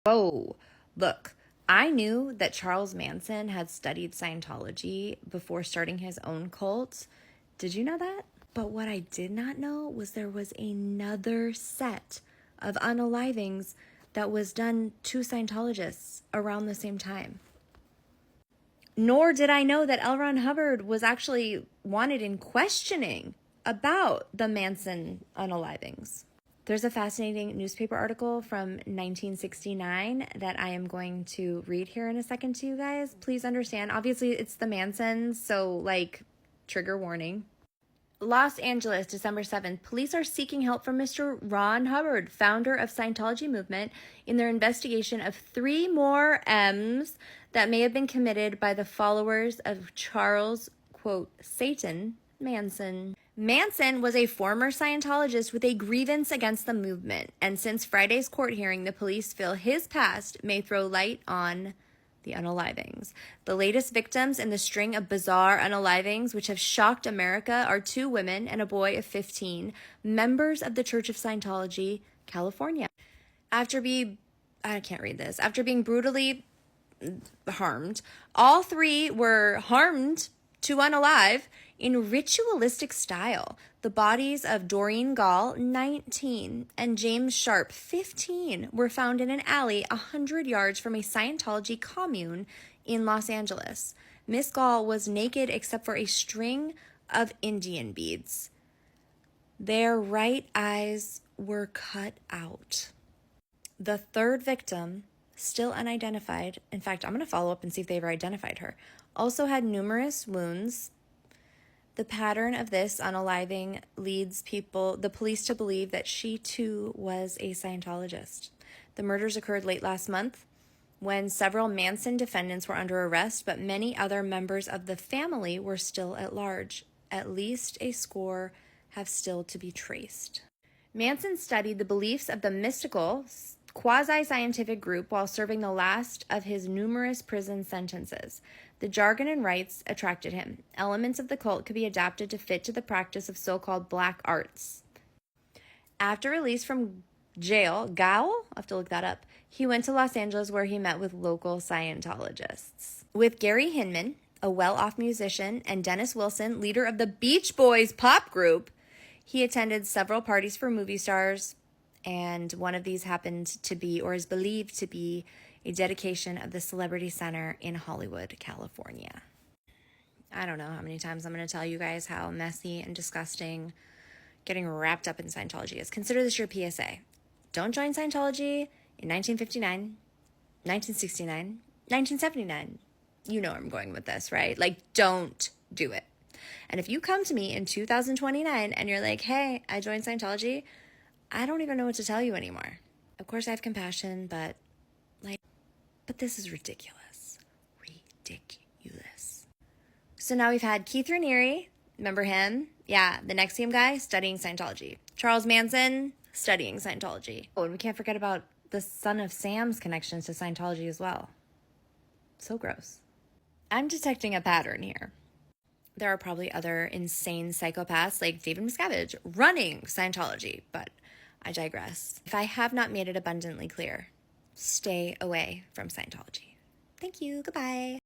Whoa, look, I knew that Charles Manson had studied Scientology before starting his own cult. Did you know that? But what I did not know was there was another set of unalivings that was done to Scientologists around the same time. Nor did I know that L. Ron Hubbard was actually wanted in questioning about the Manson unalivings. There's a fascinating newspaper article from 1969 that I am going to read here in a second to you guys. Please understand, obviously it's the Mansons, so like, trigger warning. Los Angeles, December 7th. Police are seeking help from Mr. Ron Hubbard, founder of Scientology movement, in their investigation of 3 more M's that may have been committed by the followers of Charles, quote, Satan Manson. Manson was a former Scientologist with a grievance against the movement, and since Friday's court hearing, the police feel his past may throw light on the unalivings. The latest victims in the string of bizarre unalivings which have shocked America are 2 women and a boy of 15, members of the Church of Scientology, California. After being brutally harmed, all 3 were harmed to unalive in ritualistic style. The bodies of Doreen Gall, 19, and James Sharp, 15, were found in an alley 100 yards from a Scientology commune in Los Angeles. Miss Gall was naked except for a string of Indian beads. Their right eyes were cut out. The 3rd victim, still unidentified, in fact, I'm going to follow up and see if they ever identified her, also had numerous wounds. The pattern of this unaliving leads the police to believe that she too was a Scientologist. The murders occurred late last month when several Manson defendants were under arrest, but many other members of the family were still at large. At least a score have still to be traced. Manson studied the beliefs of the mystical, quasi-scientific group while serving the last of his numerous prison sentences. The jargon and rites attracted him. Elements of the cult could be adapted to fit to the practice of so-called black arts. After release from jail, I'll have to look that up, he went to Los Angeles where he met with local Scientologists. With Gary Hinman, a well-off musician, and Dennis Wilson, leader of the Beach Boys pop group, he attended several parties for movie stars, and one of these happened to be, or is believed to be, a dedication of the Celebrity Center in Hollywood, California. I don't know how many times I'm going to tell you guys how messy and disgusting getting wrapped up in Scientology is. Consider this your PSA. Don't join Scientology in 1959, 1969, 1979. You know where I'm going with this, right? Like, don't do it. And if you come to me in 2029 and you're like, hey, I joined Scientology, I don't even know what to tell you anymore. Of course, I have compassion, but this is ridiculous. Ridiculous. So now we've had Keith Raniere, remember him? Yeah, the NXIVM guy studying Scientology. Charles Manson studying Scientology. Oh, and we can't forget about the son of Sam's connections to Scientology as well. So gross. I'm detecting a pattern here. There are probably other insane psychopaths like David Miscavige running Scientology, but I digress. If I have not made it abundantly clear, stay away from Scientology. Thank you. Goodbye.